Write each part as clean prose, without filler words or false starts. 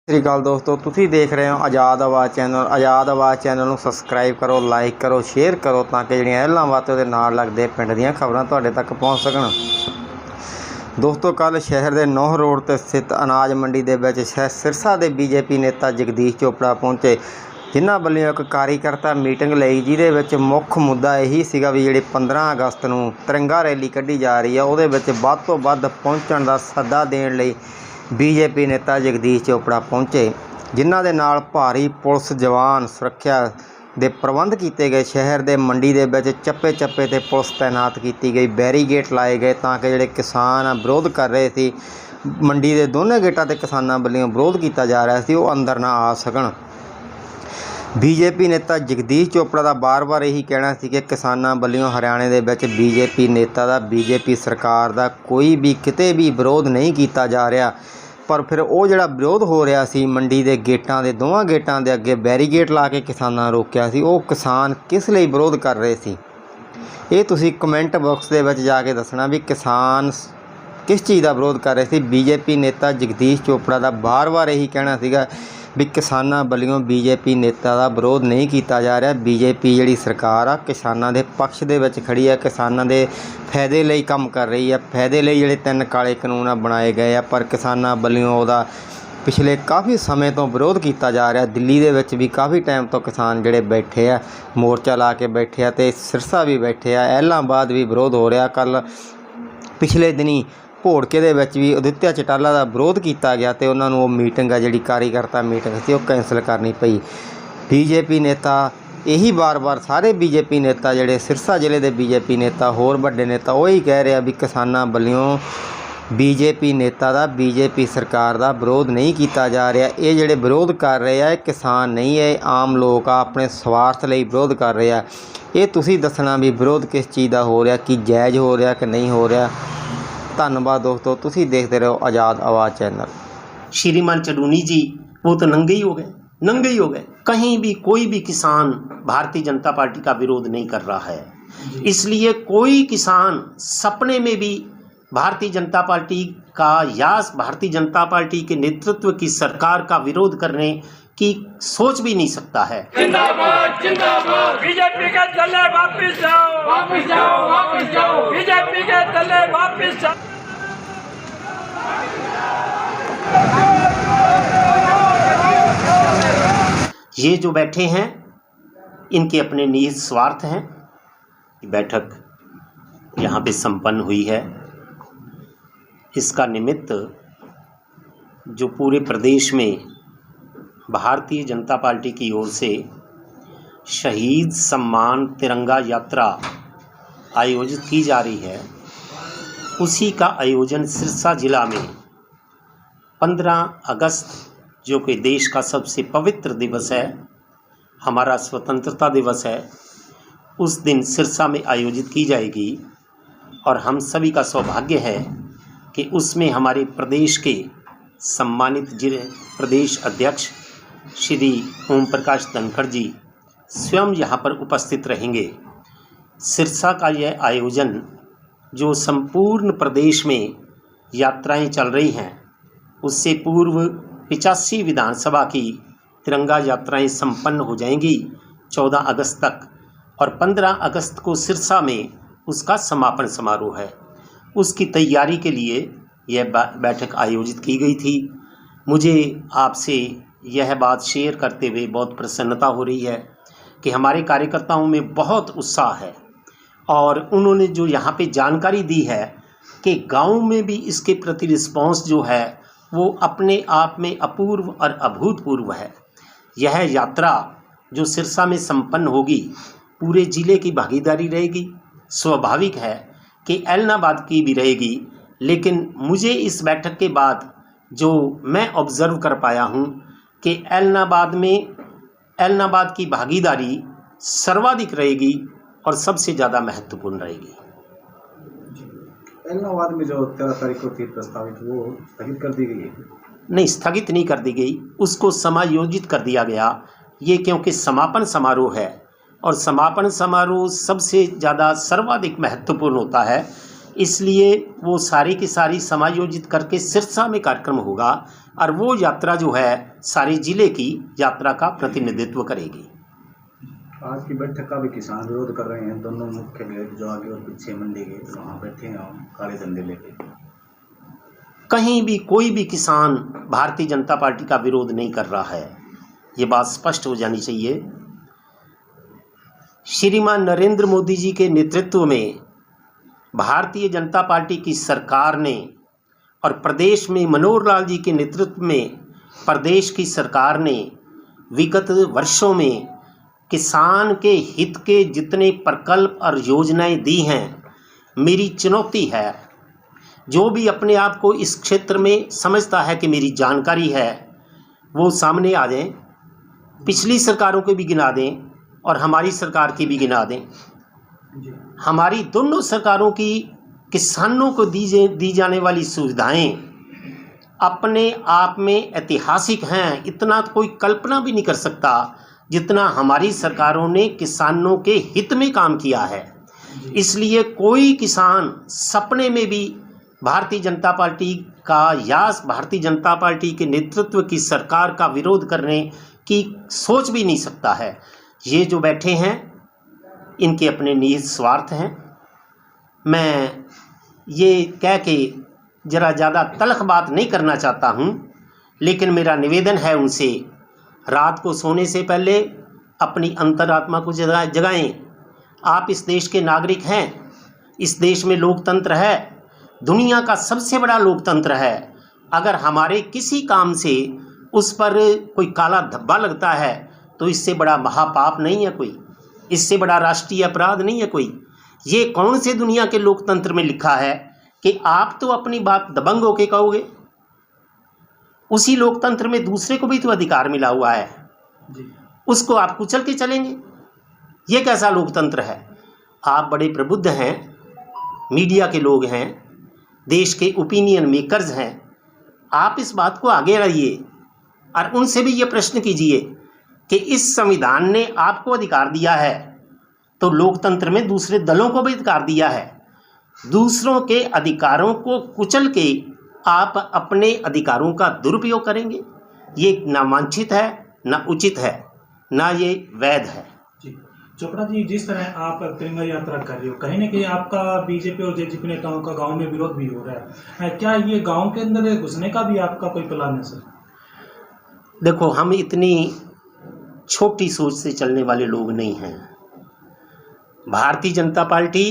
ਸਤਿ ਸ਼੍ਰੀ ਅਕਾਲ ਦੋਸਤੋ, ਤੁਸੀਂ ਦੇਖ ਰਹੇ ਹੋ ਆਜ਼ਾਦ ਆਵਾਜ਼ ਚੈਨਲ। ਆਜ਼ਾਦ ਆਵਾਜ਼ ਚੈਨਲ ਨੂੰ ਸਬਸਕ੍ਰਾਈਬ ਕਰੋ, ਲਾਈਕ ਕਰੋ, ਸ਼ੇਅਰ ਕਰੋ ਤਾਂ ਕਿ ਜਿਹੜੀਆਂ ਐਲਾਂ ਬਾਤਾਂ ਦੇ ਨਾਲ ਲੱਗਦੇ ਪਿੰਡ ਦੀਆਂ ਖਬਰਾਂ ਤੁਹਾਡੇ ਤੱਕ ਪਹੁੰਚ ਸਕਣ। ਦੋਸਤੋ, ਕੱਲ੍ਹ ਸ਼ਹਿਰ ਦੇ ਨੌਹ ਰੋਡ 'ਤੇ ਸਥਿਤ ਅਨਾਜ ਮੰਡੀ ਦੇ ਵਿੱਚ ਸਿਰਸਾ ਦੇ ਬੀਜੇਪੀ ਨੇਤਾ ਜਗਦੀਸ਼ ਚੋਪੜਾ ਪਹੁੰਚੇ, ਜਿਨ੍ਹਾਂ ਵੱਲੋਂ ਇੱਕ ਕਾਰਜਕਰਤਾ ਮੀਟਿੰਗ ਲਈ, ਜਿਹਦੇ ਵਿੱਚ ਮੁੱਖ ਮੁੱਦਾ ਇਹੀ ਸੀਗਾ ਵੀ ਜਿਹੜੇ 15 ਅਗਸਤ ਨੂੰ ਤਿਰੰਗਾ ਰੈਲੀ ਕੱਢੀ ਜਾ ਰਹੀ ਆ, ਉਹਦੇ ਵਿੱਚ ਵੱਧ ਤੋਂ ਵੱਧ ਪਹੁੰਚਣ ਦਾ ਸੱਦਾ ਦੇਣ ਲਈ ਬੀਜੇਪੀ ਨੇਤਾ ਜਗਦੀਸ਼ ਚੋਪੜਾ ਪਹੁੰਚੇ, ਜਿਨ੍ਹਾਂ ਦੇ ਨਾਲ ਭਾਰੀ ਪੁਲਿਸ ਜਵਾਨ ਸੁਰੱਖਿਆ ਦੇ ਪ੍ਰਬੰਧ ਕੀਤੇ ਗਏ। ਸ਼ਹਿਰ ਦੇ ਮੰਡੀ ਦੇ ਵਿੱਚ ਚੱਪੇ ਚੱਪੇ 'ਤੇ ਪੁਲਿਸ ਤੈਨਾਤ ਕੀਤੀ ਗਈ, ਬੈਰੀਗੇਟ ਲਾਏ ਗਏ ਤਾਂ ਕਿ ਜਿਹੜੇ ਕਿਸਾਨ ਵਿਰੋਧ ਕਰ ਰਹੇ ਸੀ, ਮੰਡੀ ਦੇ ਦੋਨੇ ਗੇਟਾਂ 'ਤੇ ਕਿਸਾਨਾਂ ਵੱਲੋਂ ਵਿਰੋਧ ਕੀਤਾ ਜਾ ਰਿਹਾ ਸੀ, ਉਹ ਅੰਦਰ ਨਾ ਆ ਸਕਣ। ਬੀਜੇਪੀ ਨੇਤਾ ਜਗਦੀਸ਼ ਚੋਪੜਾ ਦਾ ਬਾਰ-ਬਾਰ ਇਹੀ ਕਹਿਣਾ ਸੀ ਕਿ ਕਿਸਾਨਾਂ ਵੱਲੋਂ ਹਰਿਆਣੇ ਦੇ ਵਿੱਚ ਬੀਜੇਪੀ ਨੇਤਾ ਦਾ, ਬੀਜੇਪੀ ਸਰਕਾਰ ਦਾ ਕੋਈ ਵੀ ਕਿਤੇ ਵੀ ਵਿਰੋਧ ਨਹੀਂ ਕੀਤਾ ਜਾ ਰਿਹਾ। ਪਰ ਫਿਰ ਉਹ ਜਿਹੜਾ ਵਿਰੋਧ ਹੋ ਰਿਹਾ ਸੀ, ਮੰਡੀ ਦੇ ਗੇਟਾਂ ਦੇ ਦੋਵਾਂ ਗੇਟਾਂ ਦੇ ਅੱਗੇ ਬੈਰੀਗੇਟ ਲਾ ਕੇ ਕਿਸਾਨਾਂ ਰੋਕਿਆ ਸੀ, ਉਹ ਕਿਸਾਨ ਕਿਸ ਲਈ ਵਿਰੋਧ ਕਰ ਰਹੇ ਸੀ, ਇਹ ਤੁਸੀਂ ਕਮੈਂਟ ਬਾਕਸ ਦੇ ਵਿੱਚ ਜਾ ਕੇ ਦੱਸਣਾ ਵੀ ਕਿਸਾਨ ਕਿਸ ਚੀਜ਼ ਦਾ ਵਿਰੋਧ ਕਰ ਰਹੇ ਸੀ। ਬੀਜੇਪੀ ਨੇਤਾ ਜਗਦੀਸ਼ ਚੋਪੜਾ ਦਾ ਬਾਰ-ਬਾਰ ਇਹੀ ਕਹਿਣਾ ਸੀਗਾ ਵੀ ਕਿਸਾਨਾਂ ਵੱਲੋਂ ਬੀਜੇਪੀ ਨੇਤਾ ਦਾ ਵਿਰੋਧ ਨਹੀਂ ਕੀਤਾ ਜਾ ਰਿਹਾ। ਬੀਜੇਪੀ ਜਿਹੜੀ ਸਰਕਾਰ ਆ ਕਿਸਾਨਾਂ ਦੇ ਪੱਖ ਦੇ ਵਿੱਚ ਖੜੀ ਆ, ਕਿਸਾਨਾਂ ਦੇ ਫਾਇਦੇ ਲਈ ਕੰਮ ਕਰ ਰਹੀ ਆ, ਫਾਇਦੇ ਲਈ ਜਿਹੜੇ 3 ਕਾਲੇ ਕਾਨੂੰਨ ਆ ਬਣਾਏ ਗਏ ਆ, ਪਰ ਕਿਸਾਨਾਂ ਵੱਲੋਂ ਉਹਦਾ ਪਿਛਲੇ ਕਾਫੀ ਸਮੇਂ ਤੋਂ ਵਿਰੋਧ ਕੀਤਾ ਜਾ ਰਿਹਾ। ਦਿੱਲੀ ਦੇ ਵਿੱਚ ਵੀ ਕਾਫੀ ਟਾਈਮ ਤੋਂ ਕਿਸਾਨ ਜਿਹੜੇ ਬੈਠੇ ਆ, ਮੋਰਚਾ ਲਾ ਕੇ ਬੈਠੇ ਆ, ਅਤੇ ਸਿਰਸਾ ਵੀ ਬੈਠੇ ਆ, ਐਲਾਹਾਬਾਦ ਵੀ ਵਿਰੋਧ ਹੋ ਰਿਹਾ। ਕੱਲ੍ਹ ਪਿਛਲੇ ਦਿਨੀ ਭੋੜਕੇ ਦੇ ਵਿੱਚ ਵੀ ਅਦਿੱਤਿਆ ਚਟਾਲਾ ਦਾ ਵਿਰੋਧ ਕੀਤਾ ਗਿਆ ਅਤੇ ਉਹਨਾਂ ਨੂੰ ਉਹ ਮੀਟਿੰਗ ਆ ਜਿਹੜੀ ਕਾਰਜਕਰਤਾ ਮੀਟਿੰਗ ਸੀ, ਉਹ ਕੈਂਸਲ ਕਰਨੀ ਪਈ। ਬੀਜੇਪੀ ਨੇਤਾ ਇਹੀ ਵਾਰ-ਵਾਰ ਸਾਰੇ ਬੀਜੇਪੀ ਨੇਤਾ ਜਿਹੜੇ ਸਿਰਸਾ ਜ਼ਿਲ੍ਹੇ ਦੇ ਬੀਜੇਪੀ ਨੇਤਾ, ਹੋਰ ਵੱਡੇ ਨੇਤਾ, ਉਹ ਹੀ ਕਹਿ ਰਿਹਾ ਵੀ ਕਿਸਾਨਾਂ ਵੱਲੋਂ ਬੀਜੇਪੀ ਨੇਤਾ ਦਾ, ਬੀਜੇਪੀ ਸਰਕਾਰ ਦਾ ਵਿਰੋਧ ਨਹੀਂ ਕੀਤਾ ਜਾ ਰਿਹਾ। ਇਹ ਜਿਹੜੇ ਵਿਰੋਧ ਕਰ ਰਹੇ ਆ, ਇਹ ਕਿਸਾਨ ਨਹੀਂ ਹੈ, ਆਮ ਲੋਕ ਆ, ਆਪਣੇ ਸਵਾਰਥ ਲਈ ਵਿਰੋਧ ਕਰ ਰਹੇ ਆ। ਇਹ ਤੁਸੀਂ ਦੱਸਣਾ ਵੀ ਵਿਰੋਧ ਕਿਸ ਚੀਜ਼ ਦਾ ਹੋ ਰਿਹਾ, ਕੀ ਜਾਇਜ਼ ਹੋ ਰਿਹਾ ਕਿ ਨਹੀਂ ਹੋ ਰਿਹਾ। धन्यवाद दोस्तों, तुसी देखते रहो आज़ाद आवाज़ चैनल। श्रीमान चडूनी जी वो तो नंगे ही हो गए, नंगे ही हो गए। कहीं भी कोई भी किसान भारतीय जनता पार्टी का विरोध नहीं कर रहा है, इसलिए कोई किसान सपने में भी भारतीय जनता पार्टी का या भारतीय जनता पार्टी के नेतृत्व की सरकार का विरोध करने की सोच भी नहीं सकता है। जिंदाबाद जिंदाबाद, बीजेपी के दले वापस जाओ, वापस जाओ, वापस जाओ, बीजेपी के दले वापस जाओ। ये जो बैठे हैं इनके अपने निहित स्वार्थ हैं। बैठक यहाँ पे संपन्न हुई है, इसका निमित्त जो पूरे प्रदेश में भारतीय जनता पार्टी की ओर से शहीद सम्मान तिरंगा यात्रा आयोजित की जा रही है, उसी का आयोजन सिरसा जिला में 15 अगस्त, जो कि देश का सबसे पवित्र दिवस है, हमारा स्वतंत्रता दिवस है, उस दिन सिरसा में आयोजित की जाएगी। और हम सभी का सौभाग्य है कि उसमें हमारे प्रदेश के सम्मानित प्रदेश अध्यक्ष श्री ओम प्रकाश धनखड़ जी स्वयं यहाँ पर उपस्थित रहेंगे। सिरसा का यह आयोजन जो संपूर्ण प्रदेश में यात्राएं चल रही हैं, उससे पूर्व 85 विधानसभा की तिरंगा यात्राएं संपन्न हो जाएंगी 14 अगस्त तक, और 15 अगस्त को सिरसा में उसका समापन समारोह है। उसकी तैयारी के लिए यह बैठक आयोजित की गई थी। मुझे आपसे यह बात शेयर करते हुए बहुत प्रसन्नता हो रही है कि हमारे कार्यकर्ताओं में बहुत उत्साह है, और उन्होंने जो यहाँ पे जानकारी दी है कि गाँव में भी इसके प्रति रिस्पॉन्स जो है वो अपने आप में अपूर्व और अभूतपूर्व है। यह यात्रा जो सिरसा में संपन्न होगी, पूरे ज़िले की भागीदारी रहेगी। स्वाभाविक है कि ऐलनाबाद की भी रहेगी, लेकिन मुझे इस बैठक के बाद जो मैं ऑब्ज़र्व कर पाया हूँ कि ऐलनाबाद की भागीदारी सर्वाधिक रहेगी और सबसे ज़्यादा महत्वपूर्ण रहेगी। ऐलनाबाद में जो 13 तारीख को थी प्रस्तावित, वो स्थगित कर दी गई है? नहीं, स्थगित नहीं कर दी गई, उसको समायोजित कर दिया गया। ये क्योंकि समापन समारोह है, और समापन समारोह सबसे ज़्यादा सर्वाधिक महत्वपूर्ण होता है, इसलिए वो सारी की सारी समायोजित करके सिरसा में कार्यक्रम होगा और वो यात्रा जो है सारे जिले की यात्रा का प्रतिनिधित्व करेगी। आज की बैठक का भी किसान विरोध कर रहे हैं, दोनों मुख्य गेट जो आगे और पीछे मंडी के वहाँ बैठे हैं हम काले झंडे लेके। कहीं भी कोई भी किसान भारतीय जनता पार्टी का विरोध नहीं कर रहा है, ये बात स्पष्ट हो जानी चाहिए। श्रीमान नरेंद्र मोदी जी के नेतृत्व में भारतीय जनता पार्टी की सरकार ने और प्रदेश में मनोहर लाल जी के नेतृत्व में प्रदेश की सरकार ने विगत वर्षों में किसान के हित के जितने प्रकल्प और योजनाएं दी हैं, मेरी चुनौती है, जो भी अपने आप को इस क्षेत्र में समझता है कि मेरी जानकारी है वो सामने आ जाएं, पिछली सरकारों के भी गिना दें और हमारी सरकार की भी गिना दें। हमारी दोनों सरकारों की किसानों को दी जाने वाली सुविधाएं अपने आप में ऐतिहासिक हैं, इतना तो कोई कल्पना भी नहीं कर सकता जितना हमारी सरकारों ने किसानों के हित में काम किया है। इसलिए कोई किसान सपने में भी भारतीय जनता पार्टी का या भारतीय जनता पार्टी के नेतृत्व की सरकार का विरोध करने की सोच भी नहीं सकता है। ये जो बैठे हैं इनके अपने निहित स्वार्थ हैं। मैं ये कह के ज़रा ज़्यादा तलख बात नहीं करना चाहता हूँ, लेकिन मेरा निवेदन है उनसे, रात को सोने से पहले अपनी अंतरात्मा को जगाएं। आप इस देश के नागरिक हैं, इस देश में लोकतंत्र है, दुनिया का सबसे बड़ा लोकतंत्र है। अगर हमारे किसी काम से उस पर कोई काला धब्बा लगता है तो इससे बड़ा महापाप नहीं है कोई, इससे बड़ा राष्ट्रीय अपराध नहीं है कोई। ये कौन से दुनिया के लोकतंत्र में लिखा है कि आप तो अपनी बात दबंग होके कहोगे? उसी लोकतंत्र में दूसरे को भी तो अधिकार मिला हुआ है, उसको आप कुचल के चलेंगे? ये कैसा लोकतंत्र है? आप बड़े प्रबुद्ध हैं, मीडिया के लोग हैं, देश के ओपिनियन मेकर्स हैं, आप इस बात को आगे लाइए और उनसे भी ये प्रश्न कीजिए कि इस संविधान ने आपको अधिकार दिया है तो लोकतंत्र में दूसरे दलों को भी अधिकार दिया है। दूसरों के अधिकारों को कुचल के आप अपने अधिकारों का दुरुपयोग करेंगे, ये ना वांछित है, ना उचित है, ना ये वैध है। चोपड़ा जी, जिस तरह आप तिरंगा यात्रा कर रहे हो, कहीं ना कहीं आपका बीजेपी और जेजेपी नेताओं का गांव में विरोध भी हो रहा है, क्या ये गांव के अंदर घुसने का भी आपका कोई प्लान है सर? देखो, हम इतनी छोटी सोच से चलने वाले लोग नहीं हैं। भारतीय जनता पार्टी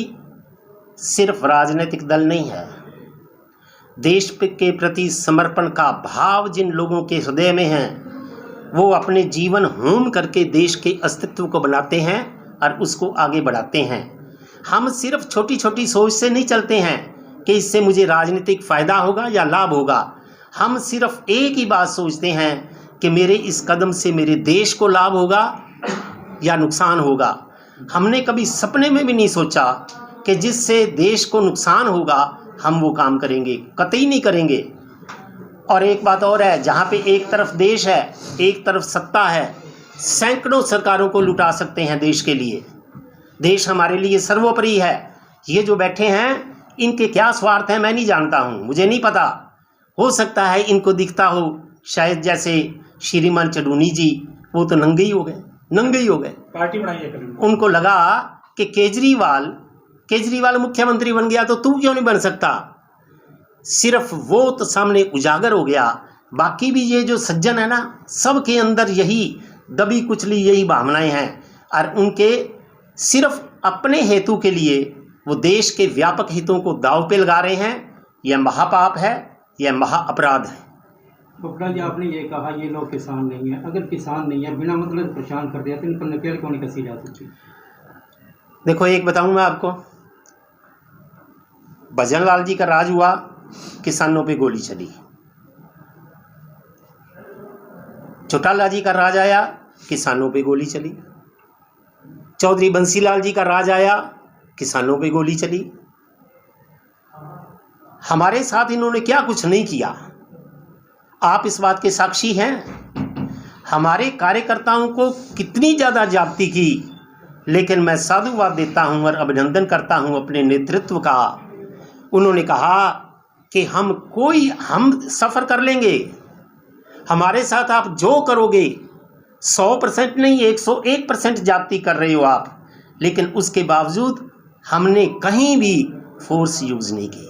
सिर्फ राजनीतिक दल नहीं है। देश के प्रति समर्पण का भाव जिन लोगों के हृदय में है वो अपने जीवन होम करके देश के अस्तित्व को बनाते हैं और उसको आगे बढ़ाते हैं। हम सिर्फ छोटी छोटी सोच से नहीं चलते हैं कि इससे मुझे राजनीतिक फ़ायदा होगा या लाभ होगा। हम सिर्फ एक ही बात सोचते हैं कि मेरे इस कदम से मेरे देश को लाभ होगा या नुकसान होगा। हमने कभी सपने में भी नहीं सोचा कि जिससे देश को नुकसान होगा हम वो काम करेंगे, कतई नहीं करेंगे। और एक बात और है, जहाँ पे एक तरफ देश है, एक तरफ सत्ता है, सैकड़ों सरकारों को लुटा सकते हैं देश के लिए। देश हमारे लिए सर्वोपरि है। ये जो बैठे हैं इनके क्या स्वार्थ हैं मैं नहीं जानता हूँ, मुझे नहीं पता। हो सकता है इनको दिखता हो शायद जैसे श्रीमान चडूनी जी, वो तो नंगे ही हो गए, नंगे ही हो गए। पार्टी बनाई है, उनको लगा कि केजरीवाल मुख्यमंत्री बन गया तो तू क्यों नहीं बन सकता। सिर्फ वो तो सामने उजागर हो गया, बाकी भी ये जो सज्जन है ना, सबके अंदर यही दबी कुचली यही भावनाएं हैं और उनके सिर्फ अपने हेतु के लिए वो देश के व्यापक हितों को दांव पे लगा रहे हैं। यह महापाप है, यह महाअपराध है। चोपड़ा जी, आपने ये कहा ये लोग किसान नहीं है। अगर किसान नहीं है, बिना मतलब परेशान कर दिया तो इन पर नकेल क्यों नहीं कसी जा सकती? देखो, एक बताऊं मैं आपको, भजनलाल जी का राज हुआ, किसानों पे गोली चली। चौटाला जी का राज आया, किसानों पे गोली चली। चौधरी बंसीलाल जी का राज आया, किसानों पे गोली चली। हमारे साथ इन्होंने क्या कुछ नहीं किया, आप इस बात के साक्षी हैं। हमारे कार्यकर्ताओं को कितनी ज़्यादा ज्यादती की, लेकिन मैं साधुवाद देता हूं और अभिनंदन करता हूं अपने नेतृत्व का उन्होंने कहा कि हम सफ़र कर लेंगे, हमारे साथ आप जो करोगे 100% नहीं 101% जाति कर रहे हो आप, लेकिन उसके बावजूद हमने कहीं भी फोर्स यूज़ नहीं की,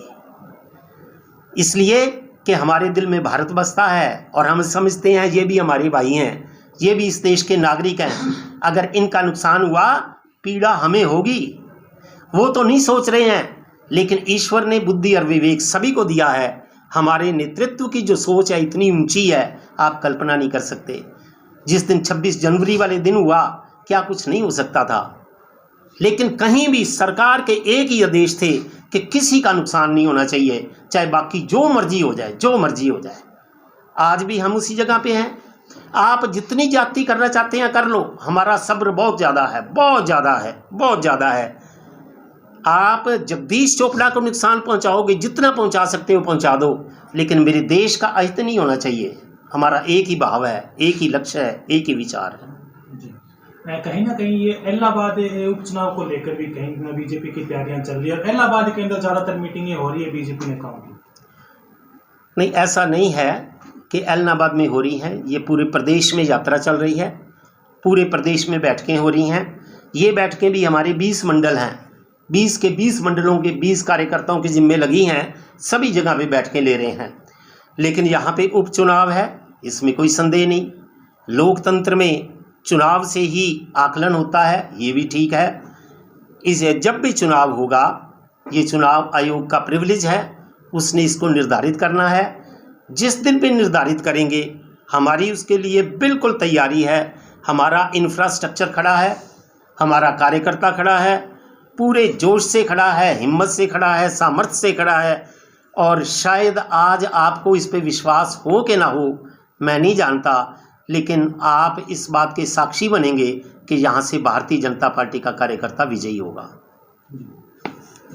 इसलिए कि हमारे दिल में भारत बसता है और हम समझते हैं ये भी हमारे भाई हैं, ये भी इस देश के नागरिक हैं। अगर इनका नुकसान हुआ पीड़ा हमें होगी, वो तो नहीं सोच रहे हैं, लेकिन ईश्वर ने बुद्धि और विवेक सभी को दिया है। हमारे नेतृत्व की जो सोच है इतनी ऊंची है, आप कल्पना नहीं कर सकते। जिस दिन 26 जनवरी वाले दिन हुआ क्या कुछ नहीं हो सकता था, लेकिन कहीं भी सरकार के एक ही आदेश थे कि किसी का नुकसान नहीं होना चाहिए, चाहे बाकी जो मर्जी हो जाए, जो मर्जी हो जाए। आज भी हम उसी जगह पे हैं। आप जितनी जाति करना चाहते हैं कर लो, हमारा सब्र बहुत ज़्यादा है, बहुत ज़्यादा है, बहुत ज़्यादा है। आप जगदीश चोपड़ा को नुकसान पहुंचाओगे, जितना पहुंचा सकते हो पहुंचा दो, लेकिन मेरे देश का अहित नहीं होना चाहिए। हमारा एक ही भाव है, एक ही लक्ष्य है, एक ही विचार है। कहीं ना कहीं ये इलाहाबाद उपचुनाव को लेकर भी कहीं ना बीजेपी की तैयारियां चल रही है और इलाहाबाद के अंदर ज़्यादातर मीटिंगें हो रही है बीजेपी नेताओं की। नहीं, ऐसा नहीं है कि इलाहाबाद में हो रही हैं, ये पूरे प्रदेश में यात्रा चल रही है, पूरे प्रदेश में बैठकें हो रही हैं। ये बैठकें भी हमारे 20 मंडल हैं, 20 के 20 मंडलों के 20 कार्यकर्ताओं की जिम्मे लगी हैं, सभी जगह पे बैठकें ले रहे हैं। लेकिन यहाँ पे उपचुनाव है, इसमें कोई संदेह नहीं। लोकतंत्र में चुनाव से ही आकलन होता है, ये भी ठीक है। इसे जब भी चुनाव होगा, ये चुनाव आयोग का प्रिविलेज है, उसने इसको निर्धारित करना है। जिस दिन पे निर्धारित करेंगे, हमारी उसके लिए बिल्कुल तैयारी है। हमारा इंफ्रास्ट्रक्चर खड़ा है, हमारा कार्यकर्ता खड़ा है, पूरे जोश से खड़ा है, हिम्मत से खड़ा है, सामर्थ्य से खड़ा है। और शायद आज आपको इस पे विश्वास हो कि ना हो, मैं नहीं जानता, लेकिन आप इस बात के साक्षी बनेंगे कि यहाँ से भारतीय जनता पार्टी का कार्यकर्ता विजयी होगा।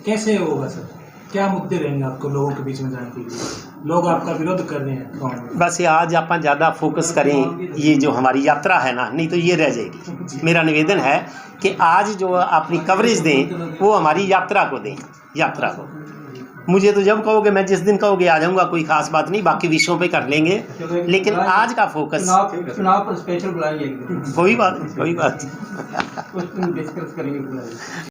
कैसे होगा सर? क्या मुद्दे रहेंगे आपको लोगों के बीच में जाने के लिए? लोग आपका विरोध कर रहे हैं गाँव में। बस आज आप ज़्यादा फोकस करें, ये जो हमारी यात्रा है ना, नहीं तो ये रह जाएगी। मेरा निवेदन है कि आज जो अपनी कवरेज दें वो हमारी यात्रा को दें, यात्रा को। मुझे तो जब कहोगे, मैं जिस दिन कहोगे आ जाऊंगा, कोई खास बात नहीं, बाकी विषयों पे कर लेंगे, लेकिन आज का फोकस चुनाव पर स्पेशल बुलाएंगे, कोई बात नहीं, कोई बात डिस्कस करेंगे।